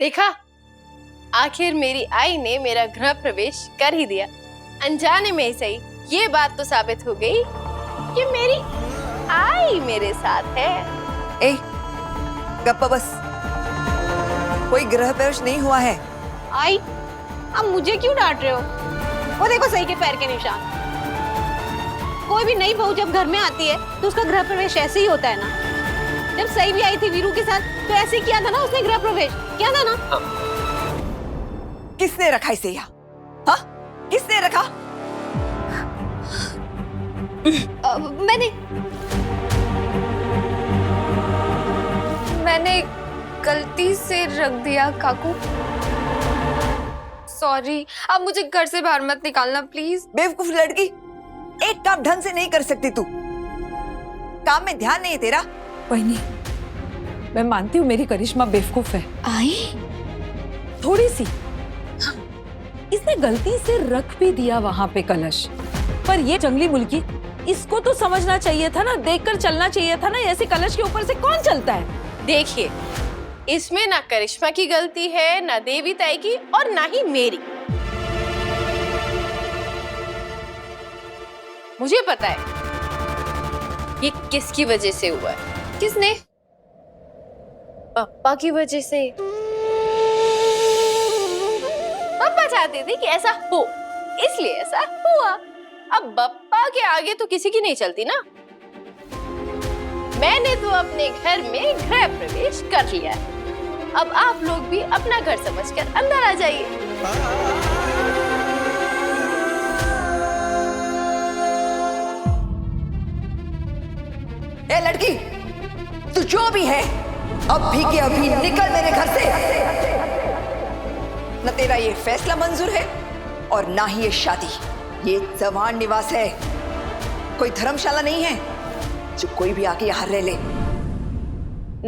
देखा, आखिर मेरी आई ने मेरा गृह प्रवेश कर ही दिया। अनजाने में ही सही, ये बात तो साबित हो गई कि मेरी आई मेरे साथ है। ए, गप्पा बस। कोई गृह प्रवेश नहीं हुआ है। आई, अब मुझे क्यों डांट रहे हो? वो देखो सही के पैर के निशान। कोई भी नई बहू जब घर में आती है तो उसका गृह प्रवेश ऐसे ही होता है ना। जब सही भी आई थी वीरू के साथ तो ऐसे ही किया था ना उसने गृह प्रवेश, किया था ना। किसने रखा इसे यहाँ? हाँ, किसने रखा? मैंने गलती से रख दिया काकू। सॉरी, आप मुझे घर से बाहर मत निकालना प्लीज। बेवकूफ लड़की, एक काम ढंग से नहीं कर सकती तू। काम में ध्यान नहीं है तेरा। वहीनी, मैं मानती हूँ मेरी करिश्मा बेवकूफ है। आई थोड़ी सी। इसने गलती से रख भी दिया वहां पे कलश, पर ये जंगली मुल्की, इसको तो समझना चाहिए था ना, देखकर चलना चाहिए था ना। ऐसे कलश के ऊपर से कौन चलता है? देखिए, इसमें ना करिश्मा की गलती है, ना देवी ताई की, और ना ही मेरी। मुझे पता है ये किसकी वजह से हुआ है। किसने? पप्पा की वजह से। पप्पा चाहते थे कि ऐसा हो, इसलिए ऐसा हुआ। अब पप्पा के आगे तो किसी की नहीं चलती ना। मैंने तो अपने घर में गृह प्रवेश कर लिया है। अब आप लोग भी अपना घर समझकर अंदर आ जाइए। ए लड़की, तू जो भी है, अभी के अभी निकल मेरे घर से। न तेरा ये फैसला मंजूर है और ना ही ये शादी। ये जवान निवास है, कोई धर्मशाला नहीं है जो कोई भी आके यहाँ रह ले।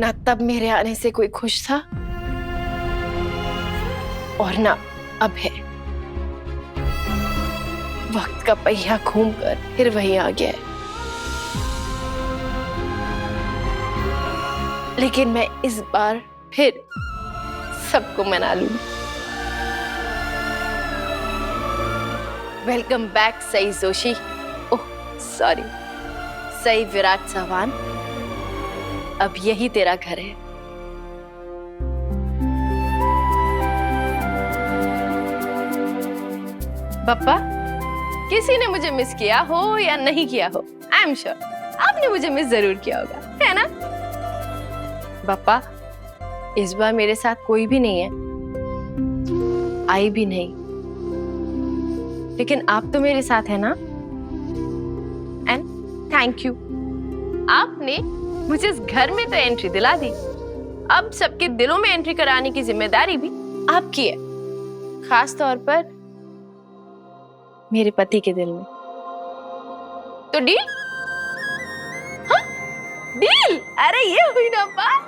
ना तब मेरे आने से कोई खुश था और ना अब है। वक्त का पहिया घूमकर फिर वही आ गया है। लेकिन मैं इस बार फिर सबको मना लूंगी। वेलकम बैक सई जोशी, ओह सॉरी, सई विराट चौहान। अब यही तेरा घर है। पापा, किसी ने मुझे मिस किया हो या नहीं किया हो, आई एम श्योर आपने मुझे मिस जरूर किया होगा, है ना? पापा, इस बार मेरे साथ कोई भी नहीं है, आई भी नहीं, लेकिन आप तो मेरे साथ है ना? एंड थैंक यू, आपने मुझे इस घर में तो एंट्री दिला दी। अब सबके दिलों में एंट्री कराने की जिम्मेदारी भी आपकी है, खास तौर पर मेरे पति के दिल में। तो डील? हाँ? डील? अरे ये हुई ना बात।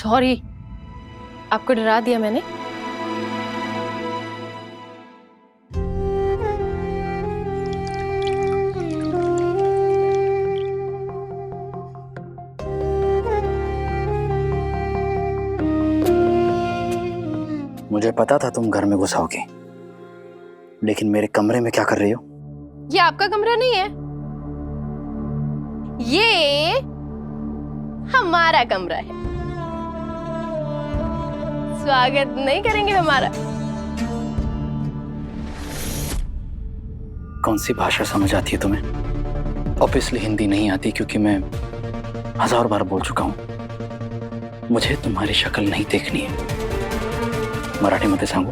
सॉरी, आपको डरा दिया मैंने। मुझे पता था तुम घर में घुस आओगे, लेकिन मेरे कमरे में क्या कर रही हो? ये आपका कमरा नहीं है, ये हमारा कमरा है। स्वागत नहीं करेंगे हमारा? कौन सी भाषा समझ आती है तुम्हें? ऑब्वियसली हिंदी नहीं आती, क्योंकि मैं 1000 बार बोल चुका हूं मुझे तुम्हारी शक्ल नहीं देखनी है। मराठीमध्ये सांगू?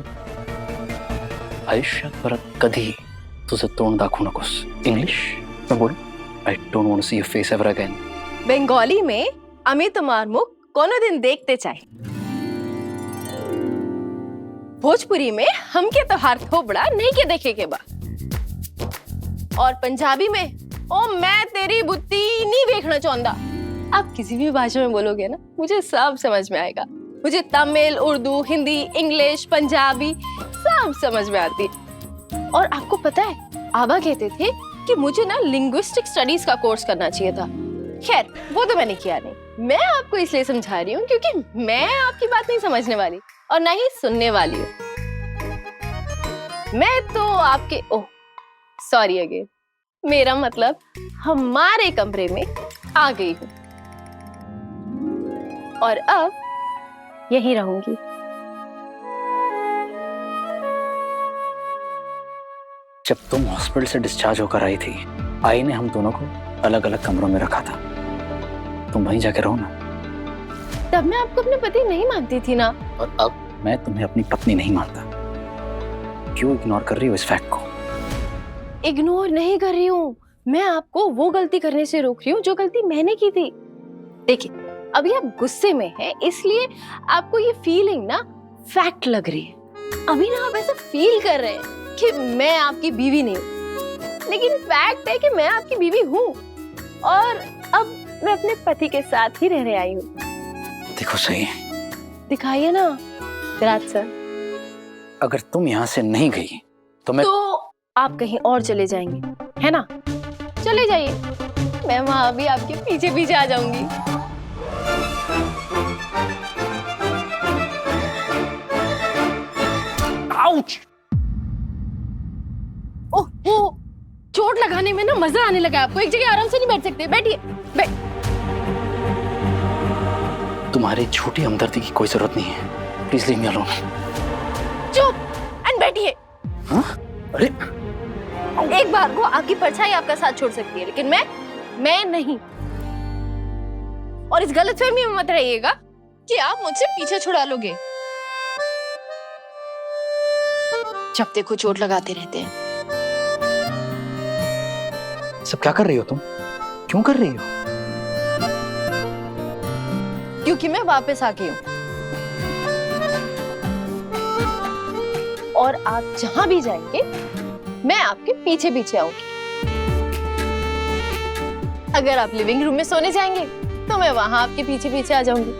आयुष्यात परत कधी तुझं तोंड दाखवू नकोस। इंग्लिश मैं बोलू? I don't want to see your face ever again. Bengali में আমি তোমার মুখ কোনোদিন দেখতে চাই। भोजपुरी में हमके तो हार थोबड़ा नहीं के देखे के बा, और पंजाबी में ओ मैं तेरी बुद्धि नहीं देखना चाहता। आप किसी भी भाषा में बोलोगे ना, मुझे सब समझ में आएगा। मुझे तमिल, उर्दू, हिंदी, इंग्लिश, पंजाबी सब समझ में आती। और आपको पता है, आबा कहते थे कि मुझे ना लिंग्विस्टिक स्टडीज का कोर्स करना चाहिए था। खैर वो तो मैंने किया नहीं। मैं आपको इसलिए समझा रही हूँ क्योंकि मैं आपकी बात नहीं समझने वाली और ना ही सुनने वाली हूँ। मैं तो आपके ओह सॉरी अगेन, मेरा मतलब हमारे कमरे में आ गई हूँ और अब यहीं रहूंगी। जब तुम हॉस्पिटल से डिस्चार्ज होकर आई थी, आई ने हम दोनों को अलग अलग कमरों में रखा था। तुम वहीं जाके रहो ना। तब मैं आपको अपने पति नहीं मानती थी ना। और अब मैं तुम्हें अपनी पत्नी नहीं मानता। क्यों इग्नोर कर रही हो इस फैक्ट को? इग्नोर नहीं कर रही हूँ, मैं आपको वो गलती करने से रोक रही हूँ जो गलती मैंने की थी। देखिए, अभी आप गुस्से में हैं, इसलिए आपको ये फीलिंग ना फैक्ट लग रही है। अभी ना आप ऐसा फील कर रहे हैं कि मैं आपकी बीवी नहीं हूँ, लेकिन फैक्ट है कि मैं आपकी बीवी हूँ और अब मैं अपने पति के साथ ही रहने आई हूँ। देखो सही, दिखाइए ना विराट सर। अगर तुम यहाँ से नहीं गई तो मैं आप कहीं और चले जाएंगे, है ना? चले जाइए, मैं वहां भी आपके पीछे पीछे आ जाऊंगी। आउच! ओह, वो चोट लगाने में ना मजा आने लगा आपको। एक जगह आराम से नहीं बैठ सकते? बैठिए। तुम्हारी झूठी हमदर्दी की कोई जरूरत नहीं है। Please leave me alone. चुप एंड बैठिए। हाँ? अरे एक बार को आपकी परछाई आपका साथ छोड़ सकती है, लेकिन मैं नहीं। और इस गलतफहमी में मत रहिएगा कि आप मुझसे पीछे छुड़ा लोगे। जब देखो चोट लगाते रहते हैं। सब क्या कर रही हो तुम? क्यों कर रही हो? क्योंकि मैं वापस आ गई हूं और आप जहां भी जाएंगे मैं आपके पीछे पीछे आऊंगी। अगर आप लिविंग रूम में सोने जाएंगे तो मैं वहां आपके पीछे पीछे आ जाऊंगी।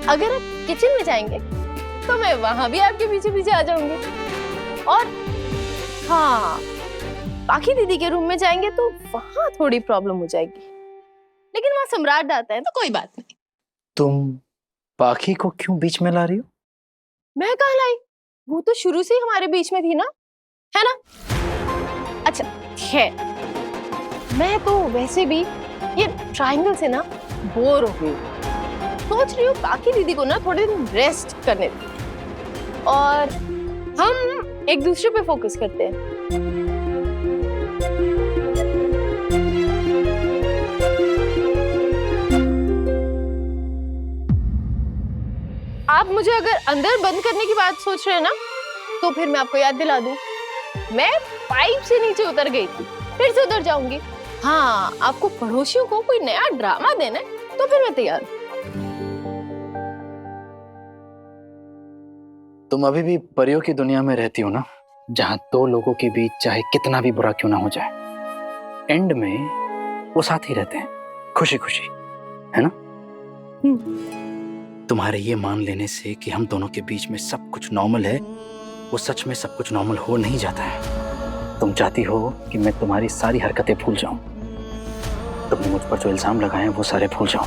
अगर आप किचन में जाएंगे तो मैं वहां भी आपके पीछे पीछे आ जाऊंगी। और हाँ, बाकी दीदी के रूम में जाएंगे तो वहां थोड़ी प्रॉब्लम हो जाएगी, लेकिन वहां सम्राट आता है तो कोई बात नहीं। तुम पाखी को क्यों बीच में ला रही हो? मैं कहाँ लाई? वो तो शुरू से ही हमारे बीच में थी ना, है ना? अच्छा है, मैं तो वैसे भी ये ट्रायंगल से ना बोर हो गई। सोच रही हूँ बाकी दीदी को ना थोड़े दिन रेस्ट करने दें और हम एक दूसरे पे फोकस करते हैं। आप मुझे अगर अंदर बंद करने की बात सोच रहे हैं ना, तो फिर मैं आपको याद दिला दूं, मैं पाइप से नीचे उतर गई थी, फिर से उतर जाऊंगी। हाँ, आपको पड़ोसियों को कोई नया ड्रामा देना है तो फिर मैं तैयार हूं। तुम अभी भी परियों की दुनिया में रहती हो ना, जहां दो लोगों के बीच चाहे कितना भी बुरा क्यों ना हो जाए, एंड में वो साथ ही रहते हैं, खुशी खुशी, है ना? तुम्हारे ये मान लेने से कि हम दोनों के बीच में सब कुछ नॉर्मल है, वो सच में सब कुछ नॉर्मल हो नहीं जाता है। तुम चाहती हो कि मैं तुम्हारी सारी हरकतें भूल जाऊं, तुमने मुझ पर जो इल्जाम लगाए हैं वो सारे भूल जाऊं,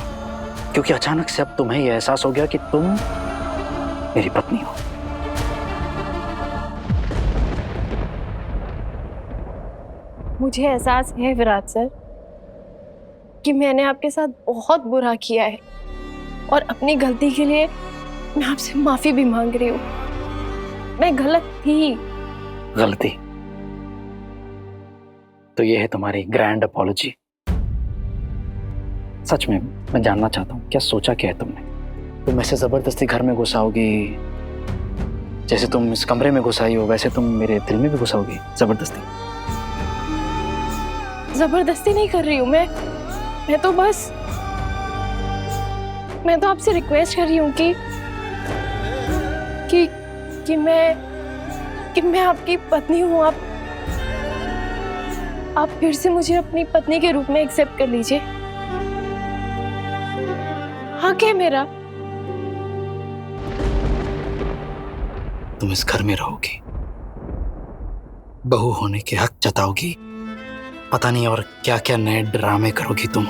क्योंकि अचानक से अब तुम्हें यह एहसास हो गया कि तुम मेरी पत्नी हो। मुझे एहसास है विराट सर कि मैंने आपके साथ बहुत बुरा किया है और अपनी गलती के लिए मैं आपसे माफी भी मांग रही हूँ। मैं गलत थी। गलती? तो ये है तुम्हारी ग्रैंड अपॉलॉजी? सच में मैं जानना चाहता हूँ, क्या सोचा क्या है तुमने? तुम ऐसे जबरदस्ती घर में घुसाओगी, जैसे तुम इस कमरे में घुसाई हो वैसे तुम मेरे दिल में भी घुसाओगी जबरदस्ती? जबरदस्ती नहीं कर रही हूँ मैं तो आपसे रिक्वेस्ट कर रही हूँ कि मैं आपकी पत्नी हूँ। आप फिर से मुझे अपनी पत्नी के रूप में एक्सेप्ट कर लीजिए। हक है मेरा। तुम इस घर में रहोगी, बहू होने के हक जताओगी, पता नहीं और क्या क्या नए ड्रामे करोगी तुम।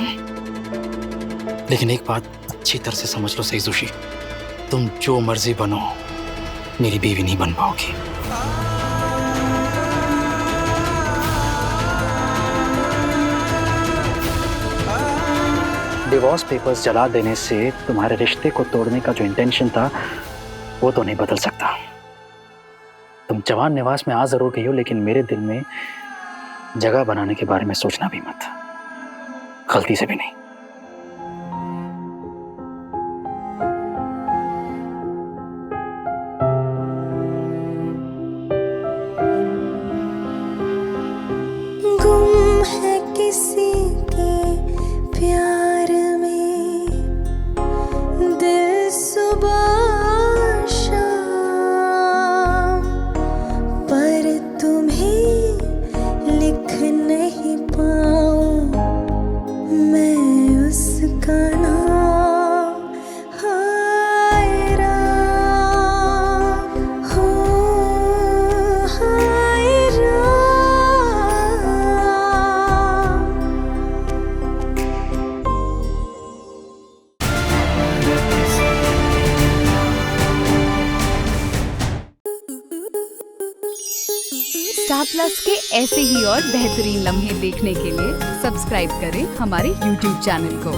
लेकिन एक बात अच्छी तरह से समझ लो सईजुशी, तुम जो मर्जी बनो, मेरी बीवी नहीं बन पाओगी। डिवोर्स पेपर्स जला देने से तुम्हारे रिश्ते को तोड़ने का जो इंटेंशन था वो तो नहीं बदल सकता। तुम जवान निवास में आ जरूर गई हो, लेकिन मेरे दिल में जगह बनाने के बारे में सोचना भी मत, गलती से भी नहीं। गुम है किसी के प्यार में दिल सुबह शाम, पर तुम्हें लिख नहीं पाऊं मैं उसका नाम। हाय राम, हो हाय राम। स्टार प्लस के ऐसे ही और बेहतरीन लम्हे देखने के लिए सब्सक्राइब करें हमारे YouTube चैनल को।